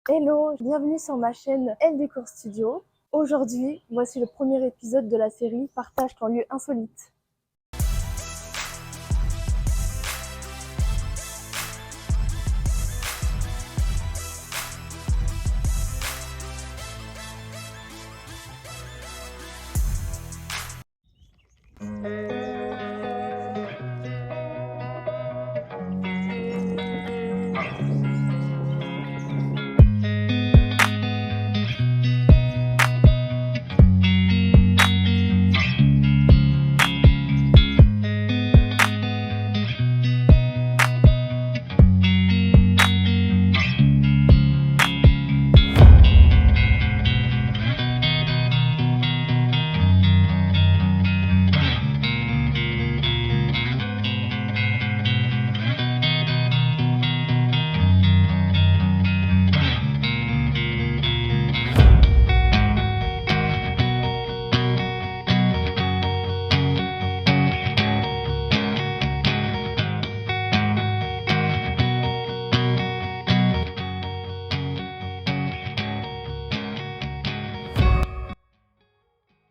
Hello, bienvenue sur ma chaîne Elle Décore Studio. Aujourd'hui, voici le premier épisode de la série Partage ton lieu insolite.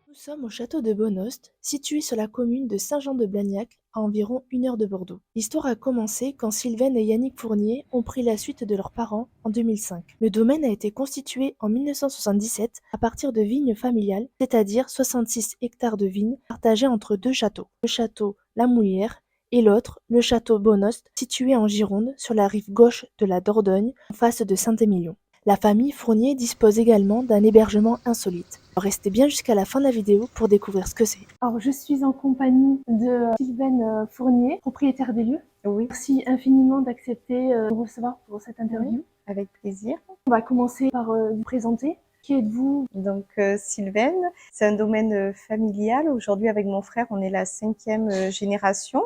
Nous sommes au château de Bonhost, situé sur la commune de Saint-Jean-de-Blagnac, à environ 1 heure de Bordeaux. L'histoire a commencé quand Sylvaine et Yannick Fournier ont pris la suite de leurs parents en 2005. Le domaine a été constitué en 1977 à partir de vignes familiales, c'est-à-dire 66 hectares de vignes partagés entre deux châteaux. Le château La Moulière et l'autre, le château Bonhost, situé en Gironde, sur la rive gauche de la Dordogne, en face de Saint-Émilion. La famille Fournier dispose également d'un hébergement insolite. Restez bien jusqu'à la fin de la vidéo pour découvrir ce que c'est. Alors, je suis en compagnie de Sylvaine Fournier, propriétaire des lieux. Oui, Merci infiniment d'accepter de nous recevoir pour cette interview. avec plaisir. On va commencer par vous présenter. Qui êtes-vous? Donc Sylvaine, c'est un domaine familial. Aujourd'hui, avec mon frère, on est la 5e génération.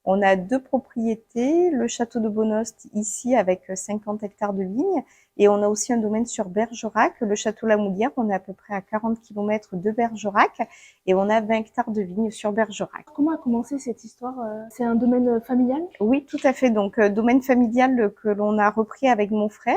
On a 2 propriétés, le château de Bonhost ici avec 50 hectares de vignes, et on a aussi un domaine sur Bergerac, le château La Moulière. On est à peu près à 40 km de Bergerac et on a 20 hectares de vignes sur Bergerac. Comment a commencé cette histoire? C'est un domaine familial? Oui, tout à fait. Donc domaine familial que l'on a repris avec mon frère.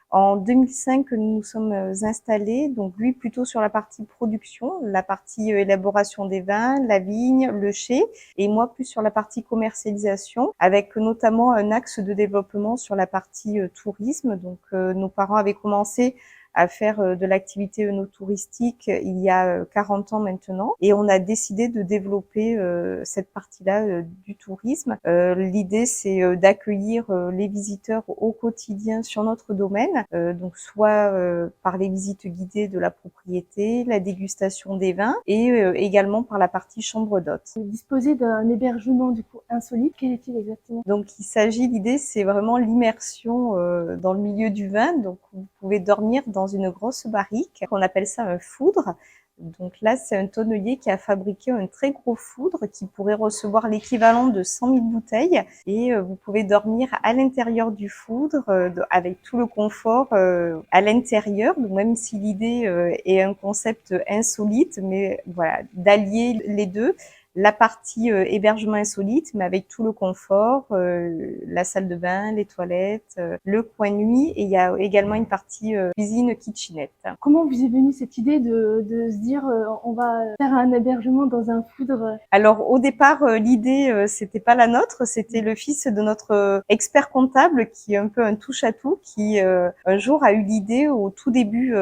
En 2005, nous nous sommes installés, donc lui plutôt sur la partie production, la partie élaboration des vins, la vigne, le chai, et moi plus sur la partie commercialisation, avec notamment un axe de développement sur la partie tourisme. Donc nos parents avaient commencé à faire de l'activité œnotouristique il y a 40 ans maintenant, et on a décidé de développer cette partie-là du tourisme. L'idée, c'est d'accueillir les visiteurs au quotidien sur notre domaine, donc soit par les visites guidées de la propriété, la dégustation des vins, et également par la partie chambre d'hôtes. Vous disposez d'un hébergement du coup insolite. Quel est-il exactement? Donc l'idée c'est vraiment l'immersion dans le milieu du vin. Donc vous pouvez dormir dans une grosse barrique, on appelle ça un foudre. Donc là, c'est un tonnelier qui a fabriqué un très gros foudre qui pourrait recevoir l'équivalent de 100 000 bouteilles, et vous pouvez dormir à l'intérieur du foudre avec tout le confort à l'intérieur. Donc même si l'idée est un concept insolite, mais voilà, d'allier les deux. La partie hébergement insolite, mais avec tout le confort, la salle de bain, les toilettes, le coin nuit, et il y a également une partie cuisine kitchenette. Comment vous est venue cette idée de se dire on va faire un hébergement dans un foudre? Alors au départ, l'idée c'était pas la nôtre, c'était le fils de notre expert comptable qui est un peu un touche-à-tout, qui un jour a eu l'idée au tout début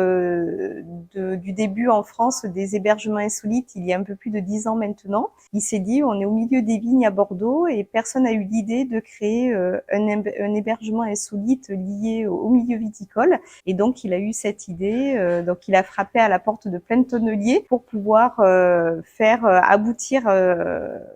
du début en France des hébergements insolites, il y a un peu plus de 10 ans maintenant. Il s'est dit, on est au milieu des vignes à Bordeaux et personne n'a eu l'idée de créer un hébergement insolite lié au milieu viticole. Et donc, il a eu cette idée. Donc, il a frappé à la porte de plein de tonneliers pour pouvoir faire aboutir,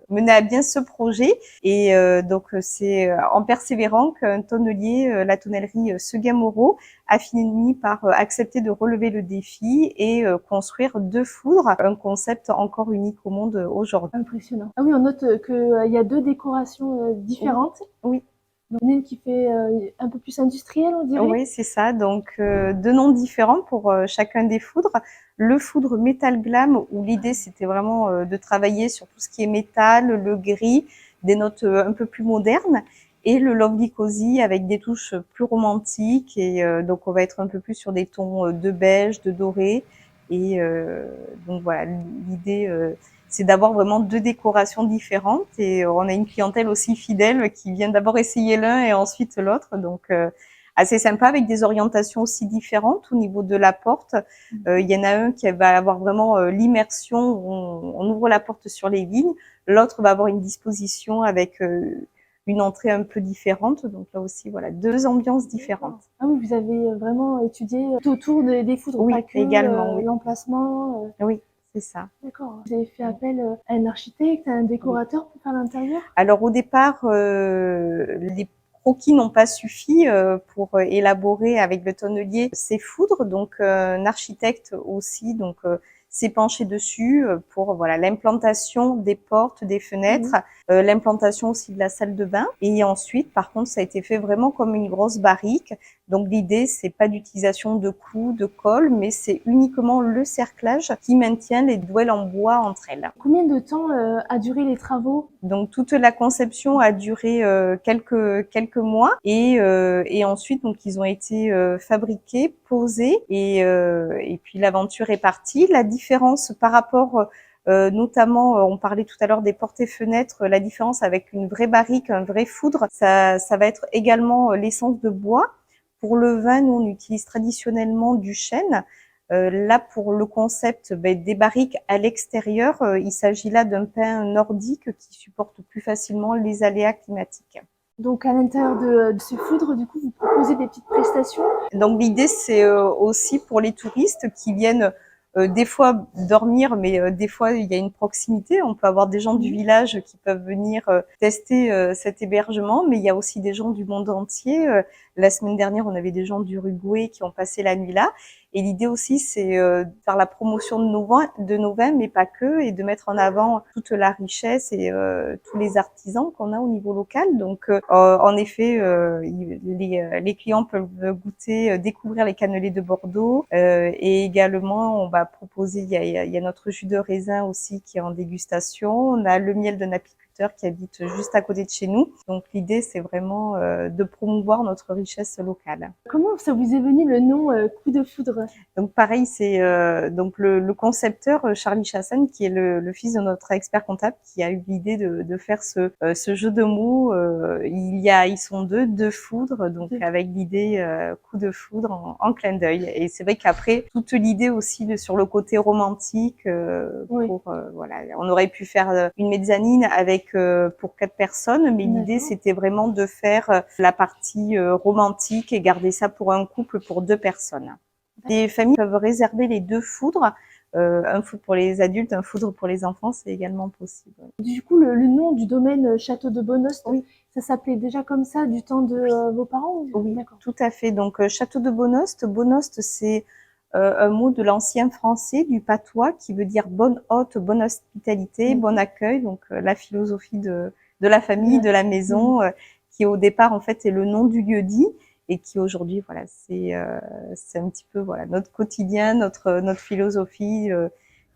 mener à bien ce projet. Et donc, c'est en persévérant qu'un tonnelier, la tonnellerie Seguin-Moreau, a fini par accepter de relever le défi et construire 2 foudres, un concept encore unique au monde aujourd'hui. Impressionnant. Ah oui, on note qu'il y a 2 décorations différentes. Oui. Donc, une qui fait un peu plus industrielle, on dirait. Oui, c'est ça. Donc 2 noms différents pour chacun des foudres. Le foudre Metal Glam, où l'idée c'était vraiment de travailler sur tout ce qui est métal, le gris, des notes un peu plus modernes. et le Lovely Cozy avec des touches plus romantiques. Et donc on va être un peu plus sur des tons de beige, de doré. Et donc voilà, l'idée c'est d'avoir vraiment 2 décorations différentes. Et on a une clientèle aussi fidèle qui vient d'abord essayer l'un et ensuite l'autre. Donc assez sympa, avec des orientations aussi différentes au niveau de la porte. Il y en a un qui va avoir vraiment l'immersion, on ouvre la porte sur les vignes. L'autre va avoir une disposition avec une entrée un peu différente. Donc là aussi, voilà, 2 ambiances différentes. Ah oui, vous avez vraiment étudié tout autour des foudres, Oui, pas que également, oui. l'emplacement. Oui, c'est ça. D'accord. Vous avez fait appel à un architecte, à un Oui. décorateur pour faire l'intérieur? Alors au départ, les croquis n'ont pas suffi pour élaborer avec le tonnelier ces foudres. Donc un architecte aussi s'est penché dessus pour voilà l'implantation des portes, des fenêtres, l'implantation aussi de la salle de bain. Et ensuite, par contre, ça a été fait vraiment comme une grosse barrique. Donc l'idée, c'est pas d'utilisation de clous, de colle, mais c'est uniquement le cerclage qui maintient les douelles en bois entre elles. Combien de temps a duré les travaux? Donc toute la conception a duré quelques mois et ensuite donc ils ont été fabriqués, posés et puis l'aventure est partie. La différence par rapport notamment, on parlait tout à l'heure des portes et fenêtres, la différence avec une vraie barrique, un vrai foudre, ça va être également l'essence de bois. Pour le vin, nous on utilise traditionnellement du chêne. Là, pour le concept des barriques à l'extérieur, il s'agit là d'un pin nordique qui supporte plus facilement les aléas climatiques. Donc à l'intérieur de ce foudre, du coup, vous proposez des petites prestations? Donc l'idée, c'est aussi pour les touristes qui viennent des fois dormir, mais des fois il y a une proximité. On peut avoir des gens du village qui peuvent venir tester cet hébergement, mais il y a aussi des gens du monde entier. La semaine dernière, on avait des gens d'Uruguay qui ont passé la nuit là. Et l'idée aussi, c'est de faire la promotion de nos vins, mais pas que, et de mettre en avant toute la richesse et tous les artisans qu'on a au niveau local. Donc, en effet, les clients peuvent goûter, découvrir les cannelés de Bordeaux, et également, on va proposer, il y a notre jus de raisin aussi qui est en dégustation. On a le miel d'un apiculteur qui habite juste à côté de chez nous. Donc, l'idée, c'est vraiment de promouvoir notre richesse locale. Comment ça vous est venu le nom Coup de foudre? Donc pareil, c'est donc le concepteur Charlie Chassagne, qui est le fils de notre expert comptable, qui a eu l'idée de faire ce jeu de mots. Ils sont deux foudres, donc avec l'idée coup de foudre en clin d'œil. Et c'est vrai qu'après toute l'idée aussi sur le côté romantique, pour voilà, on aurait pu faire une mezzanine avec pour 4 personnes, mais l'idée c'était vraiment de faire la partie romantique et garder ça pour un couple, pour 2 personnes. Les familles peuvent réserver les 2 foudres, un foudre pour les adultes, un foudre pour les enfants, c'est également possible. Du coup, le nom du domaine Château de Bonhost, ça s'appelait déjà comme ça du temps de vos parents? Oui, tout à fait. Donc Château de Bonhost, Bonhost c'est un mot de l'ancien français, du patois, qui veut dire bonne hôte, bonne hospitalité, bon accueil. Donc la philosophie de la famille, de la maison, qui au départ en fait est le nom du lieu-dit et qui aujourd'hui voilà c'est un petit peu voilà notre quotidien, notre philosophie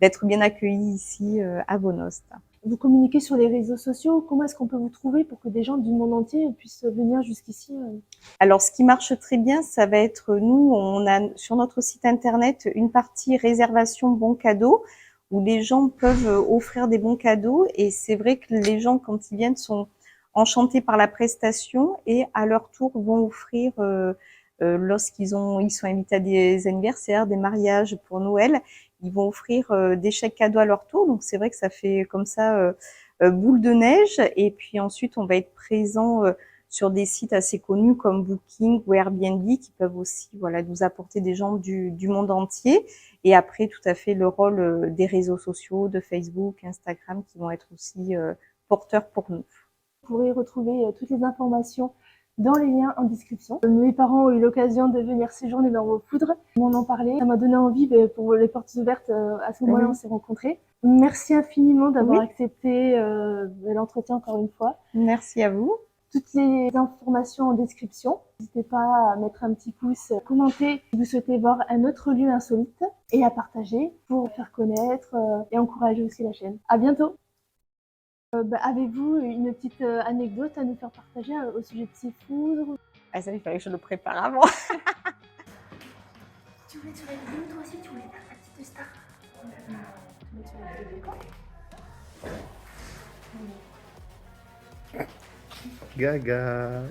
d'être bien accueilli ici à Bonhost. Vous communiquez sur les réseaux sociaux. Comment est-ce qu'on peut vous trouver pour que des gens du monde entier puissent venir jusqu'ici? Alors, ce qui marche très bien, ça va être nous, on a sur notre site internet une partie réservation bons cadeaux où les gens peuvent offrir des bons cadeaux. Et c'est vrai que les gens, quand ils viennent, sont enchantés par la prestation et à leur tour vont offrir, lorsqu'ils ils sont invités à des anniversaires, des mariages, pour Noël, ils vont offrir des chèques cadeaux à leur tour. Donc, c'est vrai que ça fait comme ça boule de neige. Et puis ensuite, on va être présent sur des sites assez connus comme Booking ou Airbnb qui peuvent aussi voilà nous apporter des gens du monde entier. Et après, tout à fait le rôle des réseaux sociaux, de Facebook, Instagram, qui vont être aussi porteurs pour nous. Vous pourrez retrouver toutes les informations dans les liens en description. Mes parents ont eu l'occasion de venir séjourner dans vos foudres. On en parlait, ça m'a donné envie pour les portes ouvertes. À ce moment-là, on s'est rencontrés. Merci infiniment d'avoir accepté l'entretien encore une fois. Merci à vous. Toutes les informations en description. N'hésitez pas à mettre un petit pouce, commenter si vous souhaitez voir un autre lieu insolite et à partager pour faire connaître et encourager aussi la chaîne. À bientôt! Avez-vous une petite anecdote à nous faire partager au sujet de ces foudres? Ah ça, il fallait que je le prépare avant. Tu voulais être sur la vidéo, toi aussi, tu voulais faire ta petite star. Tu voulais sur la vidéo quand? Gaga.